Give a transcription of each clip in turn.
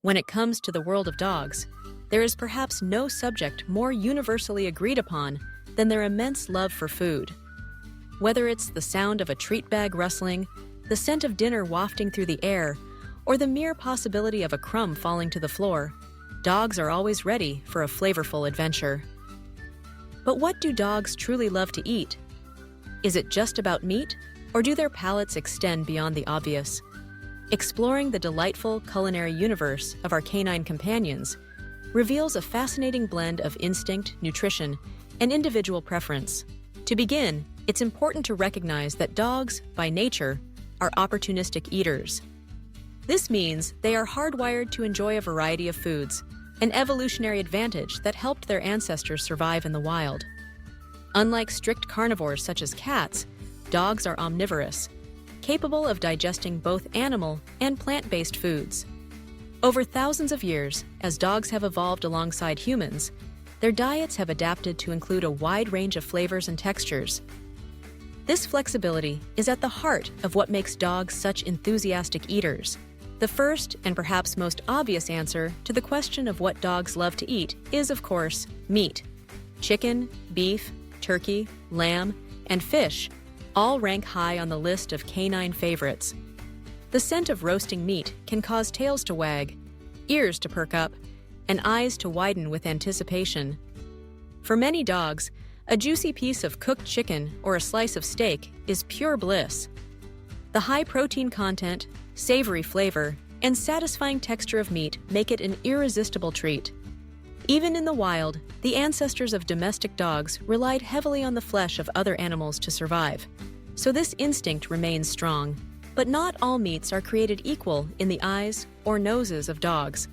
When it comes to the world of dogs, there is perhaps no subject more universally agreed upon than their immense love for food. Whether it's the sound of a treat bag rustling, the scent of dinner wafting through the air, or the mere possibility of a crumb falling to the floor, dogs are always ready for a flavorful adventure. But what do dogs truly love to eat? Is it just about meat, or do their palates extend beyond the obvious? Exploring the delightful culinary universe of our canine companions reveals a fascinating blend of instinct, nutrition, and individual preference. To begin, it's important to recognize that dogs, by nature, are opportunistic eaters. This means they are hardwired to enjoy a variety of foods, an evolutionary advantage that helped their ancestors survive in the wild. Unlike strict carnivores such as cats, dogs are omnivorous, capable of digesting both animal and plant-based foods. Over thousands of years, as dogs have evolved alongside humans, their diets have adapted to include a wide range of flavors and textures. This flexibility is at the heart of what makes dogs such enthusiastic eaters. The first and perhaps most obvious answer to the question of what dogs love to eat is, of course, meat. Chicken, beef, turkey, lamb, and fish all rank high on the list of canine favorites. The scent of roasting meat can cause tails to wag, ears to perk up, and eyes to widen with anticipation. For many dogs, a juicy piece of cooked chicken or a slice of steak is pure bliss. The high protein content, savory flavor, and satisfying texture of meat make it an irresistible treat. Even in the wild, the ancestors of domestic dogs relied heavily on the flesh of other animals to survive, so this instinct remains strong. But not all meats are created equal in the eyes or noses of dogs.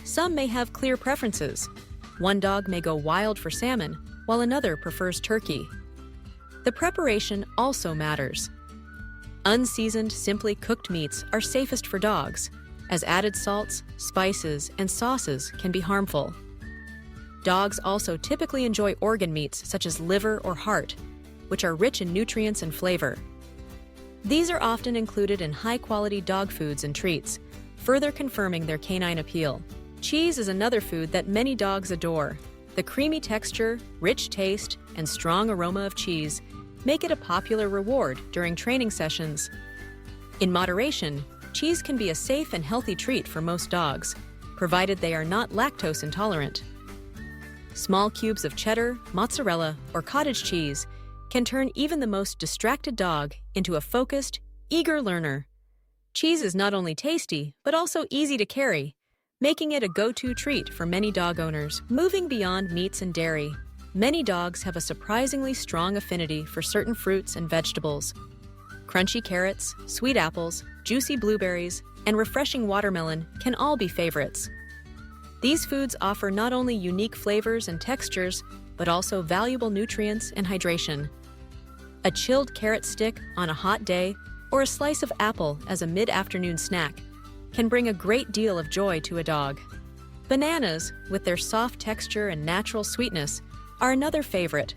Some may have clear preferences. One dog may go wild for salmon, while another prefers turkey. The preparation also matters. Unseasoned, simply cooked meats are safest for dogs, as added salts, spices, and sauces can be harmful. Dogs also typically enjoy organ meats such as liver or heart, which are rich in nutrients and flavor. These are often included in high-quality dog foods and treats, further confirming their canine appeal. Cheese is another food that many dogs adore. The creamy texture, rich taste, and strong aroma of cheese make it a popular reward during training sessions. In moderation, cheese can be a safe and healthy treat for most dogs, provided they are not lactose intolerant. Small cubes of cheddar, mozzarella, or cottage cheese can turn even the most distracted dog into a focused, eager learner. Cheese is not only tasty, but also easy to carry, making it a go-to treat for many dog owners. Moving beyond meats and dairy, many dogs have a surprisingly strong affinity for certain fruits and vegetables. Crunchy carrots, sweet apples, juicy blueberries, and refreshing watermelon can all be favorites. These foods offer not only unique flavors and textures, but also valuable nutrients and hydration. A chilled carrot stick on a hot day, or a slice of apple as a mid-afternoon snack, can bring a great deal of joy to a dog. Bananas, with their soft texture and natural sweetness, are another favorite,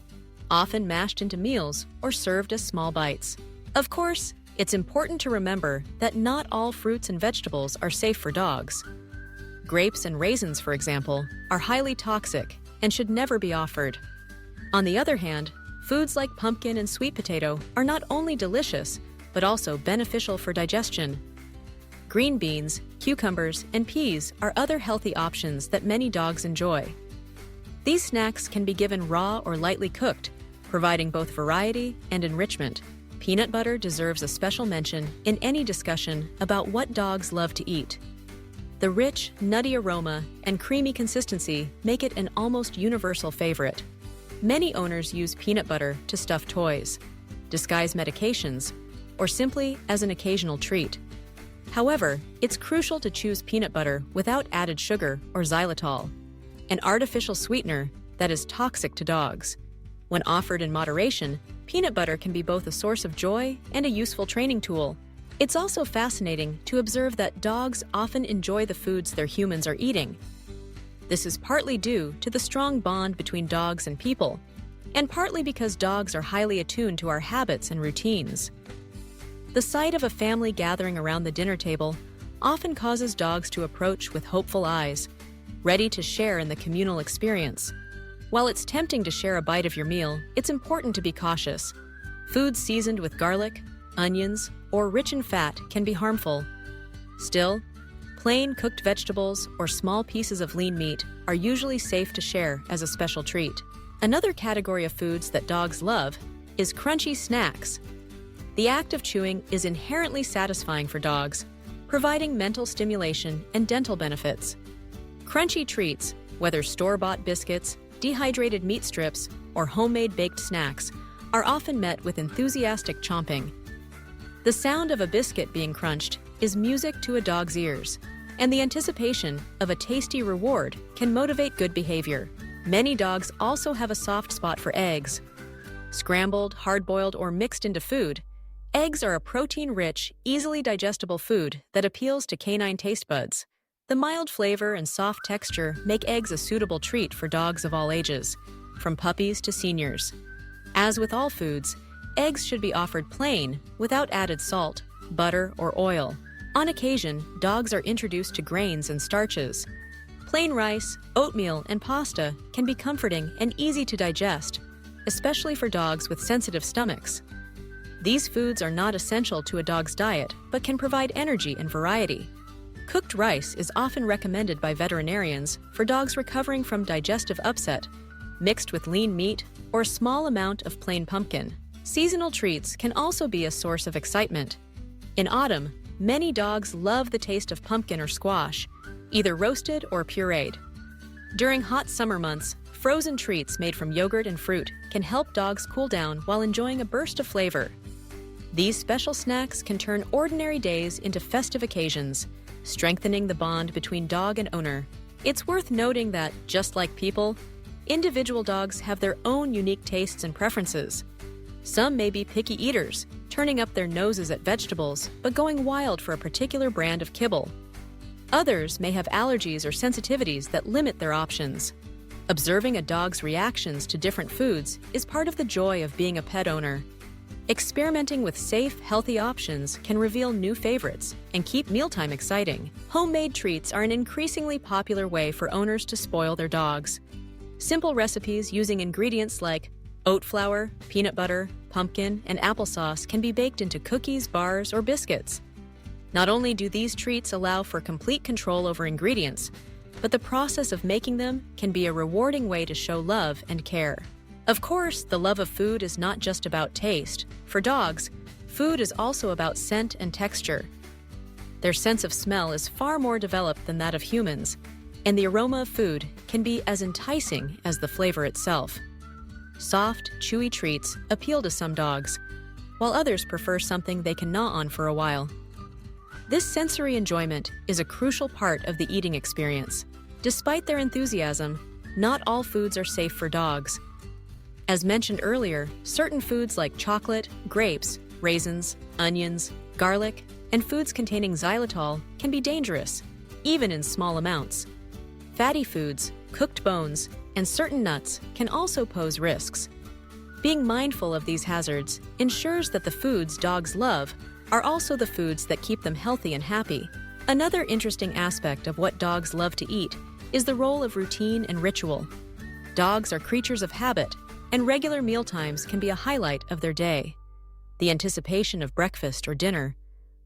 often mashed into meals or served as small bites. Of course, it's important to remember that not all fruits and vegetables are safe for dogs. Grapes and raisins, for example, are highly toxic and should never be offered. On the other hand, foods like pumpkin and sweet potato are not only delicious, but also beneficial for digestion. Green beans, cucumbers, and peas are other healthy options that many dogs enjoy. These snacks can be given raw or lightly cooked, providing both variety and enrichment. Peanut butter deserves a special mention in any discussion about what dogs love to eat. The rich, nutty aroma and creamy consistency make it an almost universal favorite. Many owners use peanut butter to stuff toys, disguise medications, or simply as an occasional treat. However, it's crucial to choose peanut butter without added sugar or xylitol, an artificial sweetener that is toxic to dogs. When offered in moderation, peanut butter can be both a source of joy and a useful training tool. It's also fascinating to observe that dogs often enjoy the foods their humans are eating. This is partly due to the strong bond between dogs and people, and partly because dogs are highly attuned to our habits and routines. The sight of a family gathering around the dinner table, often causes dogs to approach with hopeful eyes, ready to share in the communal experience. While it's tempting to share a bite of your meal, it's important to be cautious. Foods seasoned with garlic, onions, or rich in fat can be harmful. Still, plain cooked vegetables or small pieces of lean meat are usually safe to share as a special treat. Another category of foods that dogs love is crunchy snacks. The act of chewing is inherently satisfying for dogs, providing mental stimulation and dental benefits. Crunchy treats, whether store-bought biscuits, dehydrated meat strips, or homemade baked snacks, are often met with enthusiastic chomping. The sound of a biscuit being crunched is music to a dog's ears, and the anticipation of a tasty reward can motivate good behavior. Many dogs also have a soft spot for eggs. Scrambled, hard-boiled, or mixed into food, eggs are a protein-rich, easily digestible food that appeals to canine taste buds. The mild flavor and soft texture make eggs a suitable treat for dogs of all ages, from puppies to seniors. As with all foods, eggs should be offered plain, without added salt, butter, or oil. On occasion, dogs are introduced to grains and starches. Plain rice, oatmeal, and pasta can be comforting and easy to digest, especially for dogs with sensitive stomachs. These foods are not essential to a dog's diet, but can provide energy and variety. Cooked rice is often recommended by veterinarians for dogs recovering from digestive upset, mixed with lean meat or a small amount of plain pumpkin. Seasonal treats can also be a source of excitement. In autumn, many dogs love the taste of pumpkin or squash, either roasted or pureed. During hot summer months, frozen treats made from yogurt and fruit can help dogs cool down while enjoying a burst of flavor. These special snacks can turn ordinary days into festive occasions, strengthening the bond between dog and owner. It's worth noting that, just like people, individual dogs have their own unique tastes and preferences. Some may be picky eaters, turning up their noses at vegetables, but going wild for a particular brand of kibble. Others may have allergies or sensitivities that limit their options. Observing a dog's reactions to different foods is part of the joy of being a pet owner. Experimenting with safe, healthy options can reveal new favorites and keep mealtime exciting. Homemade treats are an increasingly popular way for owners to spoil their dogs. Simple recipes using ingredients like oat flour, peanut butter, pumpkin, and applesauce can be baked into cookies, bars, or biscuits. Not only do these treats allow for complete control over ingredients, but the process of making them can be a rewarding way to show love and care. Of course, the love of food is not just about taste. For dogs, food is also about scent and texture. Their sense of smell is far more developed than that of humans, and the aroma of food can be as enticing as the flavor itself. Soft, chewy treats appeal to some dogs, while others prefer something they can gnaw on for a while. This sensory enjoyment is a crucial part of the eating experience. Despite their enthusiasm, not all foods are safe for dogs. As mentioned earlier, certain foods like chocolate, grapes, raisins, onions, garlic, and foods containing xylitol can be dangerous, even in small amounts. Fatty foods, cooked bones, and certain nuts can also pose risks. Being mindful of these hazards ensures that the foods dogs love are also the foods that keep them healthy and happy. Another interesting aspect of what dogs love to eat is the role of routine and ritual. Dogs are creatures of habit, and regular mealtimes can be a highlight of their day. The anticipation of breakfast or dinner,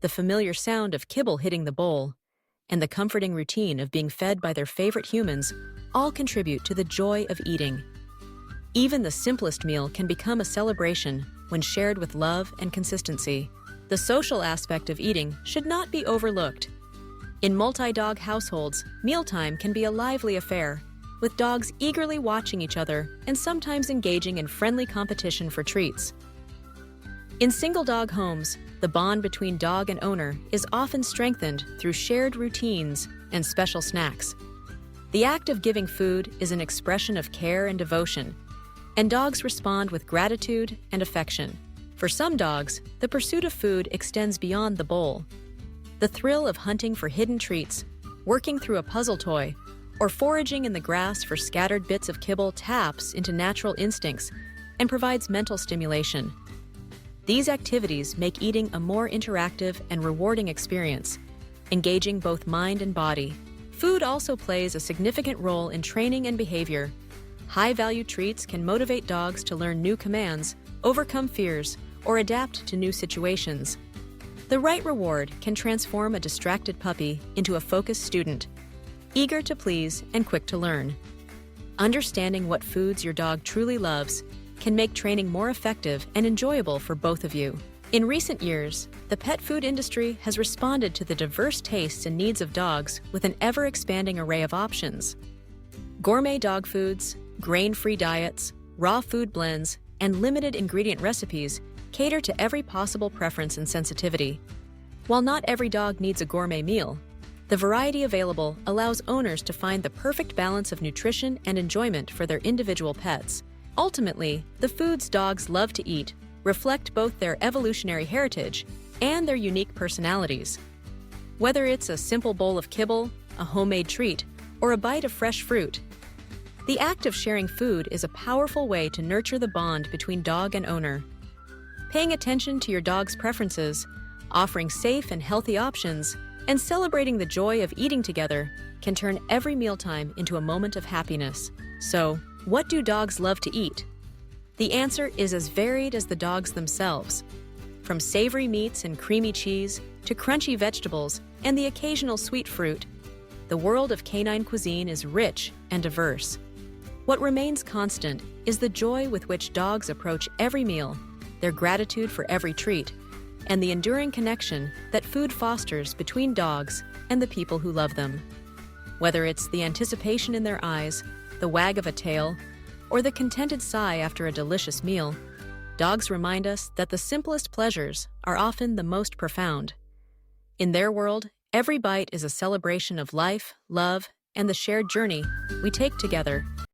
the familiar sound of kibble hitting the bowl, and the comforting routine of being fed by their favorite humans all contribute to the joy of eating. Even the simplest meal can become a celebration when shared with love and consistency. The social aspect of eating should not be overlooked. In multi-dog households, mealtime can be a lively affair, with dogs eagerly watching each other and sometimes engaging in friendly competition for treats. In single-dog homes, the bond between dog and owner is often strengthened through shared routines and special snacks. The act of giving food is an expression of care and devotion, and dogs respond with gratitude and affection. For some dogs, the pursuit of food extends beyond the bowl. The thrill of hunting for hidden treats, working through a puzzle toy, or foraging in the grass for scattered bits of kibble taps into natural instincts and provides mental stimulation. These activities make eating a more interactive and rewarding experience, engaging both mind and body. Food also plays a significant role in training and behavior. High-value treats can motivate dogs to learn new commands, overcome fears, or adapt to new situations. The right reward can transform a distracted puppy into a focused student, eager to please and quick to learn. Understanding what foods your dog truly loves can make training more effective and enjoyable for both of you. In recent years, the pet food industry has responded to the diverse tastes and needs of dogs with an ever-expanding array of options. Gourmet dog foods, grain-free diets, raw food blends, and limited ingredient recipes cater to every possible preference and sensitivity. While not every dog needs a gourmet meal, the variety available allows owners to find the perfect balance of nutrition and enjoyment for their individual pets. Ultimately, the foods dogs love to eat reflect both their evolutionary heritage and their unique personalities. Whether it's a simple bowl of kibble, a homemade treat, or a bite of fresh fruit, the act of sharing food is a powerful way to nurture the bond between dog and owner. Paying attention to your dog's preferences, offering safe and healthy options, and celebrating the joy of eating together can turn every mealtime into a moment of happiness. So, what do dogs love to eat? The answer is as varied as the dogs themselves. From savory meats and creamy cheese to crunchy vegetables and the occasional sweet fruit, the world of canine cuisine is rich and diverse. What remains constant is the joy with which dogs approach every meal, their gratitude for every treat, and the enduring connection that food fosters between dogs and the people who love them. Whether it's the anticipation in their eyes, the wag of a tail, or the contented sigh after a delicious meal, dogs remind us that the simplest pleasures are often the most profound. In their world, every bite is a celebration of life, love, and the shared journey we take together.